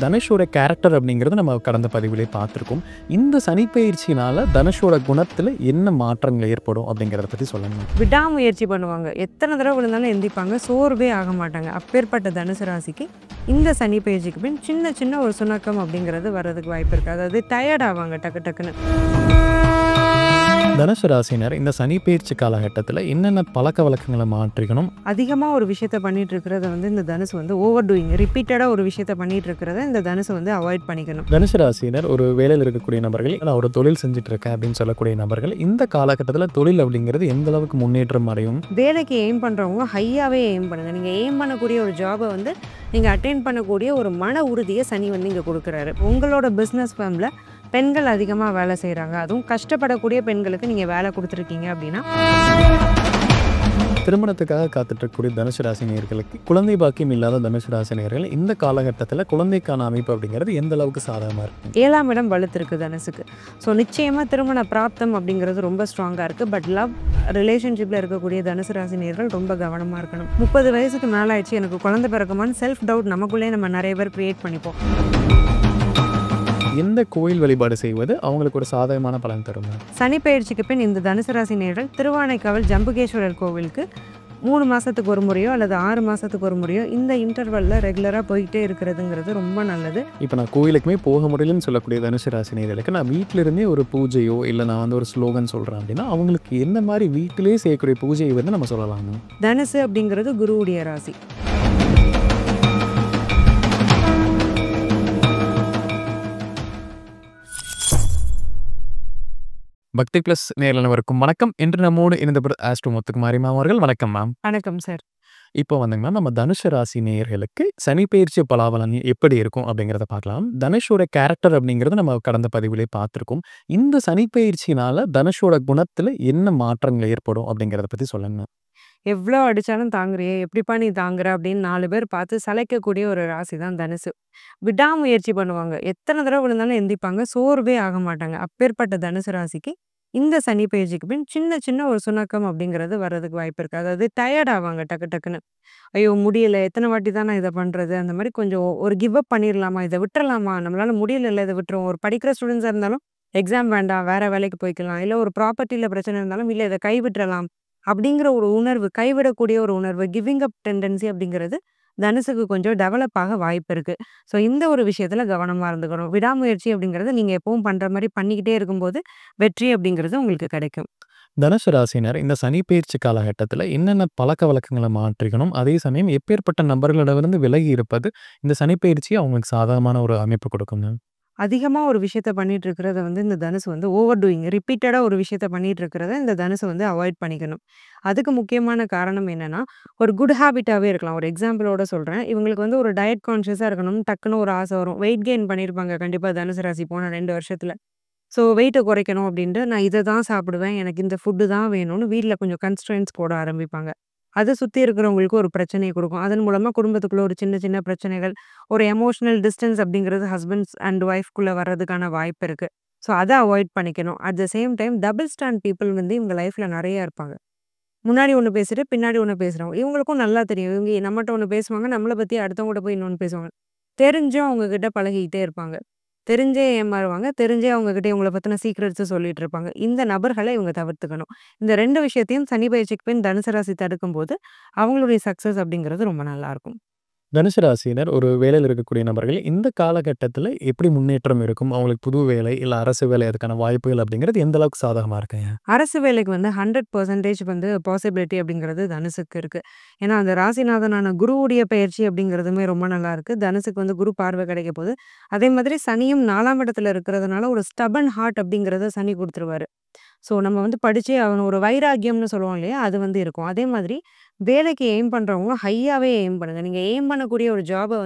தனுஷோட கேரக்டர் அப்படிங்கிறது நம்ம கடந்த பதிவிலே பார்த்துருக்கோம். இந்த சனிப்பெயர்ச்சியினால தனுஷோட குணத்துல என்ன மாற்றங்கள் ஏற்படும் அப்படிங்கிறத பத்தி சொல்லுங்க. விடாமுயற்சி பண்ணுவாங்க. எத்தனை தடவை விழுந்தாலும் எந்திப்பாங்க. சோர்வே ஆக மாட்டாங்க. அப்பேற்பட்ட தனுசு ராசிக்கு இந்த சனி பெயர்ச்சிக்கு பின் சின்ன சின்ன ஒரு சுணக்கம் அப்படிங்கிறது வர்றதுக்கு வாய்ப்பு இருக்குது. அதாவது டயர்ட் ஆவாங்க டக்கு டக்குன்னு. தனுசு ராசினர் இந்த சனிப்பெயர்ச்சி காலகட்டத்தில் என்னென்ன பழக்க வழக்கங்களை மாற்றிக்கணும்? அதிகமாக ஒரு விஷயத்த பண்ணிட்டு இருக்கிறத இந்த தனுசு ஓவர் டூயிங், ரிப்பீட்டடாக ஒரு விஷயத்த பண்ணிட்டு இருக்கிறத இந்த தனுசு அவாய்ட் பண்ணிக்கணும். தனுசு ராசினர் ஒரு வேலையில் இருக்கக்கூடிய நபர்கள், நான் ஒரு தொழில் செஞ்சுட்டு இருக்கேன் அப்படின்னு சொல்லக்கூடிய நபர்கள், இந்த காலகட்டத்தில் தொழில் அப்படிங்கிறது எந்த அளவுக்கு முன்னேற்றம் அடையும்? வேலைக்கு எய்ம் பண்ணுறவங்க ஹையாகவே எய்ம் பண்ணுங்கள். நீங்கள் எய்ம் பண்ணக்கூடிய ஒரு ஜாபை நீங்கள் அட்டென்ட் பண்ணக்கூடிய ஒரு மன உறுதியை சனி இங்கே கொடுக்குறாரு. உங்களோட பிஸ்னஸ் ஃபேமில் பெண்கள் அதிகமாக வேலை செய்கிறாங்க, அதுவும் கஷ்டப்படக்கூடிய பெண்களுக்கு நீங்கள் வேலை கொடுத்துருக்கீங்க அப்படின்னா, திருமணத்துக்காக காத்துட்ருக்கக்கூடிய தனுசு ராசினியர்களுக்கு, குழந்தை பாக்கியம் இல்லாத தனுசு ராசினியர்கள் இந்த காலகட்டத்தில் குழந்தைக்கான அமைப்பு அப்படிங்கிறது எந்த அளவுக்கு சாதகமாக இருக்கும்? 7ஆம் இடம் வலுத்திருக்கு தனுசுக்கு. ஸோ நிச்சயமாக திருமண பிராப்தம் அப்படிங்கிறது ரொம்ப ஸ்ட்ராங்காக இருக்குது. பட் லவ் ரிலேஷன்ஷிப்பில் இருக்கக்கூடிய தனுசு ராசினியர்கள் ரொம்ப கவனமாக இருக்கணும். 30 வயசுக்கு மேலே ஆயிடுச்சு, எனக்கு குழந்தை பிறக்குமான்னு செல்ஃப் டவுட் நமக்குள்ளே நம்ம நிறைய பேர் க்ரியேட் பண்ணிப்போம். எந்த கோயில் வழிபாடு செய்வது அவங்களுக்கு ஒரு சாதகமான பலன் தரும்? சனி பெயர்ச்சிக்கு பின் இந்த தனுசு ராசி நேயர்கள் திருவானைக்காவல் ஜம்புகேஸ்வரர் கோவிலுக்கு 3 மாதத்துக்கு ஒரு முறையோ அல்லது 6 மாதத்துக்கு ஒரு முறையோ இந்த இன்டர்வலில் ரெகுலராக போயிட்டே இருக்கிறதுங்கிறது ரொம்ப நல்லது. இப்போ நான் கோயிலுக்குமே போக முடியலன்னு சொல்லக்கூடிய தனுசு ராசினியர்களுக்கு நான் வீட்டிலிருந்தே ஒரு பூஜையோ இல்லை நான் ஒரு ஸ்லோகன் சொல்கிறேன் அப்படின்னா அவங்களுக்கு எந்த மாதிரி வீட்டிலே செய்யக்கூடிய பூஜையை நம்ம சொல்லலாம்? தனுசு அப்படிங்கிறது குருவுடைய ராசி. பக்தி பிளஸ் நேரலவருக்கும் வணக்கம். என்று நம்மோடு இணைந்த ஆஸ்ட்ரோ முத்துக்குமாரி மேம் அவர்கள். வணக்கம் மேம். வணக்கம் சார். இப்போ வந்துங்கன்னா நம்ம தனுஷு ராசி நேயர்களுக்கு சனிப்பெயர்ச்சி பலாபலன் எப்படி இருக்கும் அப்படிங்கிறத பார்க்கலாம். தனுஷோட கேரக்டர் அப்படிங்கிறது நம்ம கடந்த பதிவிலே பார்த்துருக்கோம். இந்த சனிப்பெயர்ச்சியினால தனுஷோட குணத்துல என்ன மாற்றங்கள் ஏற்படும் அப்படிங்கிறத பத்தி சொல்லுங்க. எவ்வளோ அடித்தாலும் தாங்குறியே, எப்படிப்பா நீ தாங்குற அப்படின்னு 4 பேர் பார்த்து சளைக்கக்கூடிய ஒரு ராசி தான் தனுசு. விடாமுயற்சி பண்ணுவாங்க. எத்தனை தடவை விழுந்தாலும் எந்திப்பாங்க. சோர்வே ஆக மாட்டாங்க. அப்பேற்பட்ட தனுசு ராசிக்கு இந்த சனி பெயர்ச்சிக்கு பின் சின்ன சின்ன ஒரு சுணக்கம் அப்படிங்கிறது வர்றதுக்கு வாய்ப்பு இருக்குது. அதாவது டயர்ட் ஆவாங்க டக்கு டக்குன்னு. ஐயோ முடியல, எத்தனை வாட்டி தான் நான் இதை பண்ணுறது, அந்த மாதிரி கொஞ்சம் ஒரு கிவ் அப் பண்ணிடலாமா, இதை விட்டுறலாமா, நம்மளால முடியல இதை விட்டுருவோம். ஒரு படிக்கிற ஸ்டூடெண்ட்ஸாக இருந்தாலும் எக்ஸாம் வேண்டாம், வேற வேலைக்கு போய்க்கலாம். இல்லை ஒரு ப்ராப்பர்ட்டியில் பிரச்சனை இருந்தாலும் இல்லை இதை கைவிட்டுறலாம் அப்படிங்கிற ஒரு உணர்வு, கைவிடக்கூடிய ஒரு உணர்வு, கிவிங் அப் டெண்டன்சி அப்படிங்கிறது தனுசுக்கு கொஞ்சம் டெவலப் ஆக வாய்ப்பு இருக்குது. ஸோ இந்த ஒரு விஷயத்தில் கவனமாக இருந்துக்கணும். விடாமுயற்சி அப்படிங்கிறது நீங்கள் எப்பவும் பண்ணுற மாதிரி பண்ணிக்கிட்டே இருக்கும்போது வெற்றி அப்படிங்கிறது உங்களுக்கு கிடைக்கும். தனுசு ராசினர் இந்த சனிப்பெயர்ச்சி காலகட்டத்தில் என்னென்ன பழக்க வழக்கங்களை மாற்றிக்கணும், அதே சமயம் எப்பேற்பட்ட நபர்களிடமிருந்து விலகி இருப்பது இந்த சனிப்பெயர்ச்சி அவங்களுக்கு சாதகமான ஒரு அமைப்பு கொடுக்குங்க? அதிகமாக ஒரு விஷயத்த பண்ணிட்டு இருக்கிறத இந்த தனுசு ஓவர் டூயிங், ரிப்பீட்டடாக ஒரு விஷயத்த பண்ணிட்டு இருக்கிறத இந்த தனுசு அவாய்ட் பண்ணிக்கணும். அதுக்கு முக்கியமான காரணம் என்னன்னா, ஒரு குட் ஹேபிட்டாகவே இருக்கலாம். ஒரு எக்ஸாம்பிளோட சொல்கிறேன். இவங்களுக்கு ஒரு டயட் கான்ஷியஸாக இருக்கணும்னு டக்குன்னு ஒரு ஆசை வரும். வெயிட் கெயின் பண்ணியிருப்பாங்க கண்டிப்பாக தனுசு ராசி போன 2 வருஷத்தில். ஸோ வெயிட்டை குறைக்கணும் அப்படின்ட்டு நான் இதை தான் சாப்பிடுவேன், எனக்கு இந்த ஃபுட்டு தான் வேணும்னு வீட்டில் கொஞ்சம் கன்ஸ்ட்ரெயின்ஸ் போட ஆரம்பிப்பாங்க. அதை சுற்றி இருக்கிறவங்களுக்கு ஒரு பிரச்சனையை கொடுக்கும். அதன் மூலமாக குடும்பத்துக்குள்ள ஒரு சின்ன சின்ன பிரச்சனைகள், ஒரு எமோஷனல் டிஸ்டன்ஸ் அப்படிங்கிறது ஹஸ்பண்ட்ஸ் அண்ட் ஒய்ஃப்குள்ளே வர்றதுக்கான வாய்ப்பு இருக்குது. ஸோ அதை அவாய்ட் பண்ணிக்கணும். At the same time double stand people இவங்க லைஃப்பில் நிறைய இருப்பாங்க. முன்னாடி ஒன்று பேசிட்டு பின்னாடி ஒன்று பேசுகிறவங்க. இவங்களுக்கும் நல்லா தெரியும், இவங்க நம்மகிட்ட ஒன்று பேசுவாங்க, நம்மளை பற்றி அடுத்தவங்ககிட்ட போய் இன்னொன்று பேசுவாங்க. தெரிஞ்சும் அவங்கக்கிட்ட பழகிக்கிட்டே இருப்பாங்க. தெரிஞ்சே ஏமாறுவாங்க. தெரிஞ்சே அவங்ககிட்ட இவங்கள பற்றின சீக்ரெட்ஸை சொல்லிட்டு இருப்பாங்க. இந்த நபர்களை இவங்க தவிர்த்துக்கணும். இந்த 2 விஷயத்தையும் சனி பயிற்சிக்கு பின் தனுசு ராசி தடுக்கும்போது அவங்களுடைய சக்ஸஸ் அப்படிங்கிறது ரொம்ப நல்லாயிருக்கும். தனுசு ராசியினர் ஒரு வேலையில் இருக்கக்கூடிய நபர்கள் இந்த காலகட்டத்தில் எப்படி முன்னேற்றம் இருக்கும்? அவங்களுக்கு புது வேலை இல்லை அரசு வேலை, அதுக்கான வாய்ப்புகள் அப்படிங்கிறது எந்த அளவுக்கு சாதகமாக இருக்குங்க? அரசு வேலைக்கு 100% பாசிபிலிட்டி அப்படிங்கிறது தனுசுக்கு இருக்குது. ஏன்னா அந்த ராசிநாதனான குருவுடைய பயிற்சி அப்படிங்கிறதுமே ரொம்ப நல்லா இருக்குது. தனுசுக்கு குரு பார்வை கிடைக்க போகுது. அதே மாதிரி சனியும் 4ஆம் இடத்துல இருக்கிறதுனால ஒரு ஸ்டபன் ஹார்ட் அப்படிங்கிறத சனி கொடுத்துருவாரு. ஸோ நம்ம படித்தே ஆகணும், ஒரு வைராக்கியம்னு சொல்லுவோம் இல்லையா, அது இருக்கும். அதே மாதிரி வேலைக்கு எய்ம் பண்ணுறவங்க ஹையாகவே எய்ம் பண்ணுங்கள். நீங்கள் எய்ம் பண்ணக்கூடிய ஒரு ஜாபை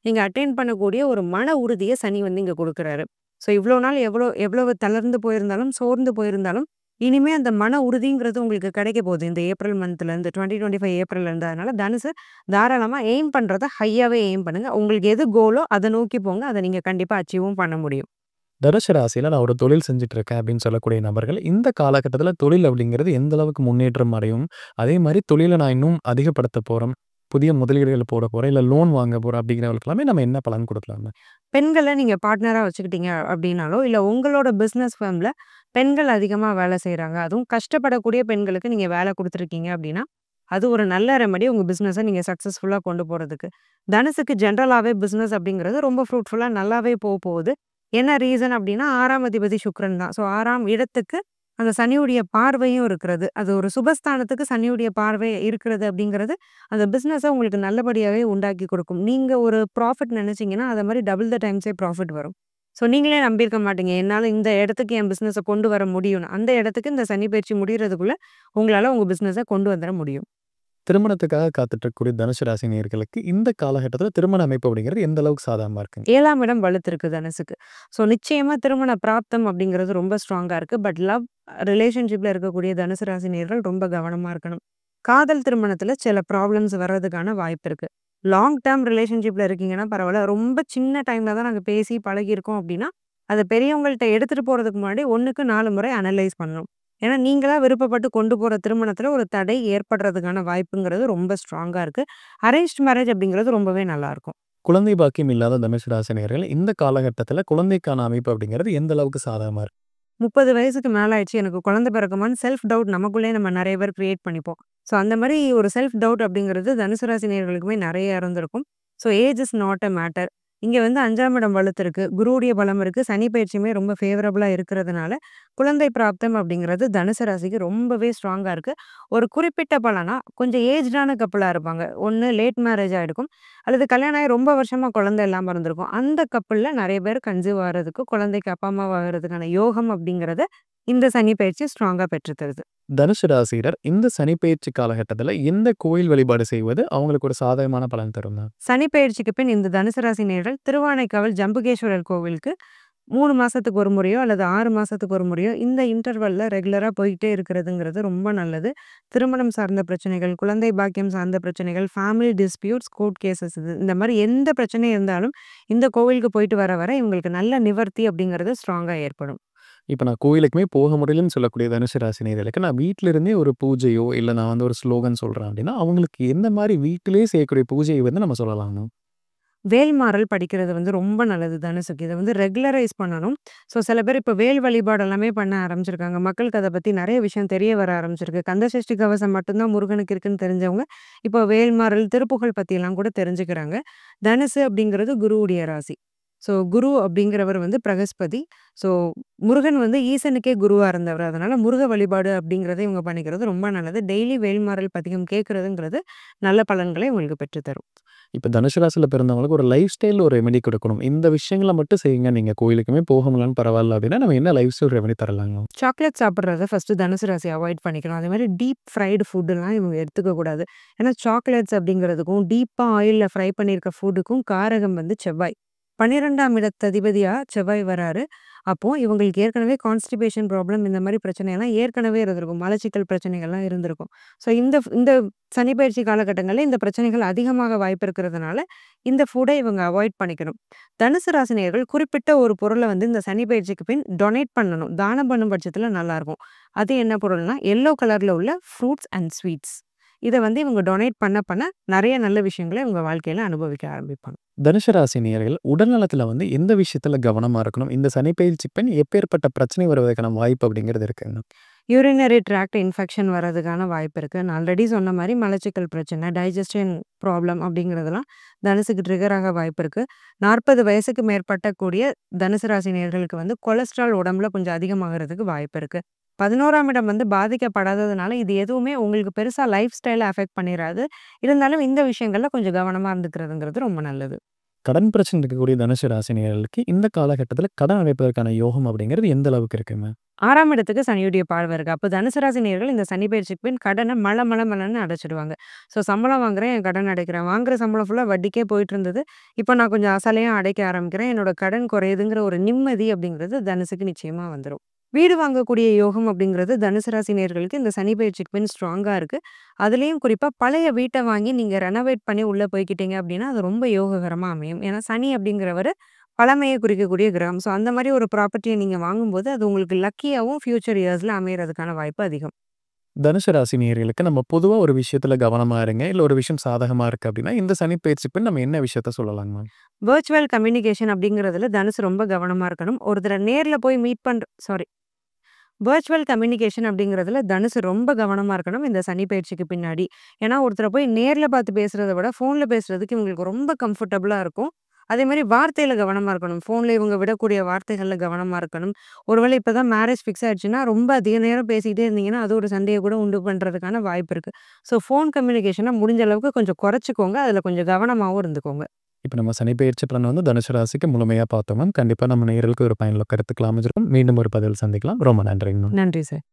நீங்கள் அட்டென்ட் பண்ணக்கூடிய ஒரு மன உறுதியை சனி இங்கே கொடுக்குறாரு. ஸோ இவ்வளோ நாள் எவ்வளவு தளர்ந்து போயிருந்தாலும், சோர்ந்து போயிருந்தாலும், இனிமேல் அந்த மன உறுதிங்கிறது உங்களுக்கு கிடைக்க போகுது இந்த ஏப்ரல் மந்த்லேருந்து, 2025 ஏப்ரல்லேருந்து. அதனால் தனுசு தாராளமாக எய்ம் பண்ணுறத ஹையாகவே எய்ம் பண்ணுங்கள். உங்களுக்கு எது கோலோ அதை நோக்கி போங்க. அதை நீங்கள் கண்டிப்பாக அச்சீவும் பண்ண முடியும். தனுசு ராசியில் நான் ஒரு தொழில் செஞ்சுட்டு இருக்கேன் அப்படின்னு சொல்லக்கூடிய நபர்கள் இந்த காலகட்டத்தில் தொழில் அப்படிங்கிறது எந்த அளவுக்கு முன்னேற்றம் அடையும், அதே மாதிரி தொழிலை நான் இன்னும் அதிகப்படுத்த போகிறேன், புதிய முதலீடுகள் போட போறேன், இல்ல லோன் வாங்க போறேன் அப்படிங்கிறவங்களுக்கெல்லாமே நம்ம என்ன பலன் குடுக்கலாங்க? பெண்கள நீங்க பார்ட்னரா வச்சுக்கிட்டீங்க அப்படின்னாலோ, இல்ல உங்களோட பிசினஸ் ஃபர்ம்ல பெண்கள் அதிகமா வேலை செய்றாங்க. அதுவும் கஷ்டப்படக்கூடிய பெண்களுக்கு நீங்க வேலை குடுத்துருக்கீங்க அப்படின்னா, அது ஒரு நல்ல ரெமெடி உங்க பிசினஸ நீங்க சக்சஸ்ஃபுல்லா கொண்டு போறதுக்கு. தனுசுக்கு ஜெனரலாவே பிசினஸ் அப்படிங்கிறது ரொம்ப ஃப்ரூட்ஃபுல்லா நல்லாவே போகுது. என்ன ரீசன் அப்படின்னா 6ஆம் அதிபதி சுக்கிரன் தான். ஸோ 6ஆம் இடத்துக்கு அந்த சனியுடைய பார்வையும் இருக்கிறது. அது ஒரு சுபஸ்தானத்துக்கு சனியுடைய பார்வை இருக்கிறது அப்படிங்கிறது, அந்த பிசினஸ உங்களுக்கு நல்லபடியாவே உண்டாக்கி குடுக்கும். நீங்க ஒரு ப்ராஃபிட் நெனச்சீங்கன்னா, அத மாரி டபுள் த டைம்ஸே ப்ராஃபிட் வரும். ஸோ நீங்களே நம்பியிருக்க மாட்டீங்க. என்னால இந்த இடத்துக்கு என் பிசினஸ கொண்டு வர முடியும்னு. அந்த இடத்துக்கு இந்த சனி பெயர்ச்சி முடியறதுக்குள்ள உங்களால உங்க பிசினஸ கொண்டு வந்துர முடியும். திருமணத்துக்காக காத்துட்டு இருக்கக்கூடிய தனுசு ராசி நேயர்களுக்கு இந்த காலகட்டத்தில திருமண அமைப்பு அப்படிங்கிறது எந்த அளவுக்கு சாதகமா இருக்குங்க? 7ஆம் இடம் வலுத்திருக்கு தனுசுக்கு. ஸோ நிச்சயமா திருமண பிராப்தம் அப்படிங்கிறது ரொம்ப ஸ்ட்ராங்கா இருக்கு. பட் ரிலேஷன்ஷிப்ல இருக்கக்கூடிய தனுசு ராசி நேயர்கள் ரொம்ப கவனமா இருக்கணும். காதல் திருமணத்துல சில ப்ராப்ளம்ஸ் வர்றதுக்கான வாய்ப்பு இருக்கு. லாங் டெர்ம் ரிலேஷன்ஷிப்ல இருக்கீங்கன்னா பரவால்ல. ரொம்ப சின்ன டைம்ல தான் நாங்க பேசி பழகியிருக்கோம் அப்படின்னா, அத பெரியவங்கள்ட்ட எடுத்துட்டு போறதுக்கு முன்னாடி 1க்கு 4 முறை அனலைஸ் பண்ணணும். ஏன்னா நீங்களா விருப்பப்பட்டு கொண்டு போற திருமணத்துல ஒரு தடை ஏற்படுறதுக்கான வாய்ப்புங்கிறது ரொம்ப ஸ்ட்ராங்கா இருக்கு. அரேஞ்ச்ட் மேரேஜ் அப்படிங்கிறது ரொம்பவே நல்லாருக்கும். குழந்தை பாக்கியம் இல்லாத தனுசு ராசி நேயர்கள் இந்த காலகட்டத்தில குழந்தைக்கான அமைப்பு அப்படிங்கிறது எந்த அளவுக்கு சாதகமா இருக்கு? 30 வயசுக்கு மேல ஆயிடுச்சு. எனக்கு குழந்தை பிறக்குமான்னு செல்ஃப் டவுட் நமக்குள்ளயே நம்ம நெறைய பேர் கிரியேட் பண்ணிப்போம். ஸோ அந்த மாரி ஒரு செல்ஃப் டவுட் அப்படிங்கிறது தனுசு ராசி நேயர்களுக்குமே நெறைய இருந்திருக்கும். So age is not a matter. இங்க வந்து 5ஆம் இடம் வலுத்திருக்கு. குருவுடைய பலம் இருக்கு. சனி பயிற்சியுமே ரொம்ப ஃபேவரபிளா இருக்கிறதுனால, குழந்தை பிராப்தம் அப்படிங்கிறது தனுசு ராசிக்கு ரொம்பவே ஸ்ட்ராங்கா இருக்கு. ஒரு குறிப்பிட்ட பலனா கொஞ்சம் ஏஜ்டான கப்புலா இருப்பாங்க. ஒண்ணு லேட் மேரேஜ் ஆயிருக்கும். அல்லது கல்யாணம் ஆகி ரொம்ப வருஷமா குழந்தை இல்லாம இருந்திருக்கும். அந்த கப்புல்ல நெறைய பேர் கன்சீவ் ஆகுறதுக்கு, குழந்தைக்கு அப்பா, அம்மாவா ஆகுறதுக்கான யோகம் அப்படிங்கிறத இந்த சனி பயிற்சி ஸ்ட்ராங்கா பெற்று தருது. தனுசு ராசியினர் இந்த சனிப்பெயர்ச்சி காலகட்டத்தில எந்த கோயில் வழிபாடு செய்வது அவங்களுக்கு ஒரு சாதகமான பலன் தரும்னா? சனி பெயர்ச்சிக்கு பின் இந்த தனுசு ராசி நேயர்கள் திருவானைக்காவல் ஜம்புகேஸ்வரர் கோவிலுக்கு 3 மாசத்துக்கு ஒரு முறையோ அல்லது 6 மாசத்துக்கு ஒரு முறையோ இந்த இன்டர்வல்ல ரெகுலரா போயிட்டே இருக்கிறதுங்கிறது ரொம்ப நல்லது. திருமணம் சார்ந்த பிரச்சனைகள், குழந்தை பாக்கியம் சார்ந்த பிரச்சனைகள், ஃபேமிலி டிஸ்பியூட்ஸ், கோர்ட் கேஸஸ் இந்த மாரி எந்த பிரச்சனை இருந்தாலும் இந்த கோவிலுக்கு போயிட்டு வர வர இவங்களுக்கு நல்ல நிவர்த்தி அப்படிங்கிறது ஸ்ட்ராங்கா ஏற்படும். இப்ப நான் கோயிலுக்குமே போக முடியலன்னு சொல்லக்கூடிய தனுசு ராசி நேயர்களுக்கு நான் வீட்ல இருந்தே ஒரு பூஜையோ, இல்ல நான் வந்து ஒரு ஸ்லோகன் சொல்றேன் அப்படின்னா, அவங்களுக்கு எந்த மாரி வீட்டிலேயே செய்யக்கூடிய பூஜைய வந்து நம்ம சொல்லலாம்னா? வேல்மாறல் படிக்கிறது வந்து ரொம்ப நல்லது தனுசுக்கு. இத வந்து ரெகுலரைஸ் பண்ணணும். ஸோ சில பேர் இப்ப வேல் வழிபாடு எல்லாமே பண்ண ஆரம்பிச்சிருக்காங்க. மக்களுக்கு அத பத்தி நெறைய விஷயம் தெரிய வர ஆரம்பிச்சிருக்கு. கந்தசஷ்டி கவசம் மட்டும் தான் முருகனுக்கு இருக்குன்னு தெரிஞ்சவங்க, இப்போ வேல்மாறல், திருப்புகழ் பத்தியெல்லாம் கூட தெரிஞ்சுக்கிறாங்க. தனுசு அப்படிங்கிறது குருவுடைய ராசி. ஸோ குரு அப்படிங்கிறவர் வந்து பிரகஸ்பதி. ஸோ முருகன் வந்து ஈசனுக்கே குருவா இருந்தவர். அதனால முருக வழிபாடு அப்படிங்கிறத இவங்க பண்ணிக்கிறது ரொம்ப நல்லது. டெய்லி வேல்மாறல் பதிகம் கேட்கிறதுங்கிறது நல்ல பலன்களை உங்களுக்கு பெற்றுத் தரும். இப்ப தனுசு ராசியில பிறந்தவங்களுக்கு ஒரு லைஃப் ஸ்டைல்ல ஒரு ரெமெடி குடுக்கணும். இந்த விஷயங்கள மட்டும் செய்யுங்க. நீங்க கோயிலுக்குமே போக முடியலன்னு பரவால்ல அப்படின்னா, நம்ம என்ன லைஃப் ஸ்டைல் ரெமெடி தரலாங்க? சாக்லேட் சாப்பிடுறத ஃபர்ஸ்ட்டு தனுசு ராசி அவாய்ட் பண்ணிக்கணும். அதேமாரி டீப் ஃப்ரைடு ஃபுட்டுலாம் இவங்க எடுத்துக்க கூடாது. ஏன்னா சாக்லேட்ஸ் அப்படிங்கிறதுக்கும், டீப்பா ஆயில்ல ஃப்ரை பண்ணியிருக்க ஃபுட்டுக்கும் காரகம் வந்து செவ்வாய். 12ஆம் இடத்ததிபதியா செவ்வாய் வராரு. அப்போ இவங்களுக்கு ஏற்கனவே கான்ஸ்டிபேஷன் ப்ராப்ளம் இந்த மாரி பிரச்சனையெல்லாம் ஏற்கனவே இருந்திருக்கும். மலச்சிக்கல் பிரச்சனைகள்லாம் இருந்திருக்கும். ஸோ இந்த சனி பயிற்சி காலகட்டங்கள்ல இந்த பிரச்சனைகள் அதிகமாக வாய்ப்பு இருக்கிறதுனால, இந்த ஃபுட்ட இவங்க அவாய்ட் பண்ணிக்கணும். தனுசு ராசி நேயர்கள் குறிப்பிட்ட ஒரு பொருள வந்து இந்த சனி பயிற்சிக்கு பின் டொனேட் பண்ணணும். தானம் பண்ணும் பட்சத்தில நல்லாருக்கும். அது என்ன பொருள்னா, எல்லோ கலர்ல உள்ள ஃப்ரூட்ஸ் அண்ட் ஸ்வீட்ஸ். இத வந்து இவங்க டொனேட் பண்ண நெறைய நல்ல விஷயங்கள இவங்க வாழ்க்கையில அனுபவிக்க ஆரம்பிப்பாங்க. தனுசு ராசி நேயர்கள் உடல்நலத்தில வந்து எந்த விஷயத்தில கவனமா இருக்கணும்? இந்த சனிப்பெயர்ச்சி பின் எப்பேற்பட்ட பிரச்சனை வருவதற்கான வாய்ப்பு அப்படிங்கிறது இருக்குங்க? யூரினரி ட்ராக்ட் இன்ஃபெக்ஷன் வர்றதுக்கான வாய்ப்பு இருக்கு. நான் ஆல்ரெடி சொன்ன மாரி மலச்சிக்கல் பிரச்சனை, டைஜஸ்ஷன் ப்ராப்ளம் அப்படிங்கிறதெல்லாம் தனுசுக்கு ட்ரிகர் ஆக வாய்ப்பு இருக்கு. 40 வயசுக்கு மேற்பட்ட கூடிய தனுசு ராசி நேயர்களுக்கு வந்து கொலஸ்ட்ரால் உடம்புல கொஞ்சம் அதிகமாகறதுக்கு வாய்ப்பு இருக்கு. 11ஆம் இடம் வந்து பாதிக்கப்படாததுனால, இது எதுவுமே உங்களுக்கு பெருசா லைஃப் ஸ்டைல அஃபெக்ட் பண்ணிறாது. இருந்தாலும் இந்த விஷயங்கள்ல கொஞ்சம் கவனமா இருந்துக்கிறதுங்கிறது ரொம்ப நல்லது. கடன் பிரச்சனை இருக்கக்கூடிய தனுசு ராசி நேயர்களுக்கு இந்த காலகட்டத்தில கடன் அடைப்பதற்கான யோகம் அப்படிங்கிறது எந்த அளவுக்கு இருக்குங்க? 6ஆம் இடத்துக்கு சனியுடைய பார்வை இருக்கு. அப்ப தனுசு ராசி நேயர்கள் இந்த சனி பயிற்சிக்கு பின் கடன மளமளன்னு அடைச்சுடுவாங்க. ஸோ சம்பளம் வாங்குறேன், என் கடன் அடைக்கிறேன். வாங்குற சம்பளம் ஃபுல்லா வட்டிக்கே போயிட்டு இருந்தது. இப்ப நான் கொஞ்சம் அசலையா அடைக்க ஆரம்பிக்கிறேன். என்னோட கடன் குறையுதுங்கிற ஒரு நிம்மதி அப்படிங்கிறது தனுசுக்கு நிச்சயமா வந்துரும். வீடு வாங்கக்கூடிய யோகம் அப்படிங்கிறது தனுசு ராசி நேயர்களுக்கு இந்த சனி பயிற்சிக்கு பின் ஸ்ட்ராங்கா இருக்கு. அதுலயும் குறிப்பா பழைய வீட்ட வாங்கி நீங்க ரெனோவேட் பண்ணி உள்ள போய்க்கிட்டீங்க அப்படின்னா, அது ரொம்ப யோககரமா அமையும். ஏன்னா சனி அப்படிங்கிறவரு பழமைய குறிக்கக்கூடிய கிரகம். ஸோ அந்த மாரி ஒரு ப்ராப்பர்ட்டிய நீங்க வாங்கும்போது, அது உங்களுக்கு லக்கியாவும் ஃபியூச்சர் இயர்ஸ்ல அமையறதுக்கான வாய்ப்பு அதிகம். தனுசு ராசி நேயர்களுக்கு நம்ம பொதுவா ஒரு விஷயத்துல கவனமா இருங்க. இல்ல ஒரு விஷயம் சாதகமா இருக்கு அப்படின்னா, இந்த சனிப்பெயர்ச்சி பின் நம்ம என்ன விஷயத்த சொல்லலாங்க மேம்? வெர்ச்சுவல் கம்யூனிகேஷன் அப்படிங்கிறதுல தனுசு ரொம்ப கவனமா இருக்கணும். ஒருத்தர நேர்ல போய் மீட் வெர்ச்சுவல் கம்யூனிகேஷன் அப்படிங்கிறதுல தனுசு ரொம்ப கவனமா இருக்கணும் இந்த சனி பயிற்சிக்கு பின்னாடி. ஏன்னா ஒருத்தர போய் நேர்ல பார்த்து பேசுறத விட, ஃபோன்ல பேசுறதுக்கு இவங்களுக்கு ரொம்ப கம்ஃபர்டபுளா இருக்கும். அதேமாரி வார்த்தையில கவனமா இருக்கணும். ஃபோன்ல இவங்க விடக்கூடிய வார்த்தைகள்ல கவனமா இருக்கணும். ஒருவேளை இப்ப தான் மேரேஜ் ஃபிக்ஸ் ஆயிடுச்சுன்னா, ரொம்ப அதிக நேரம் பேசிக்கிட்டே இருந்தீங்கன்னா, அது ஒரு சண்டைய கூட உண்டு பண்றதுக்கான வாய்ப்பு இருக்கு. ஸோ ஃபோன் கம்யூனிகேஷன முடிஞ்ச அளவுக்கு கொஞ்சம் குறைச்சுக்கோங்க. அதுல கொஞ்சம் கவனமாவும் இருந்துக்கோங்க. இப்ப நம்ம சனிப்பெயர்ச்சி பலன் வந்து தனுசு ராசிக்கு முழுமையா பார்த்தோம் மேம். கண்டிப்பா நம்ம நேயர்களுக்கு ஒரு பயனுள்ள கருத்துக்கள் அமைஞ்சிருக்கும். மீண்டும் ஒரு பதிவில் சந்திக்கலாம். ரொம்ப நன்றிங்க மேம். நன்றி சார்.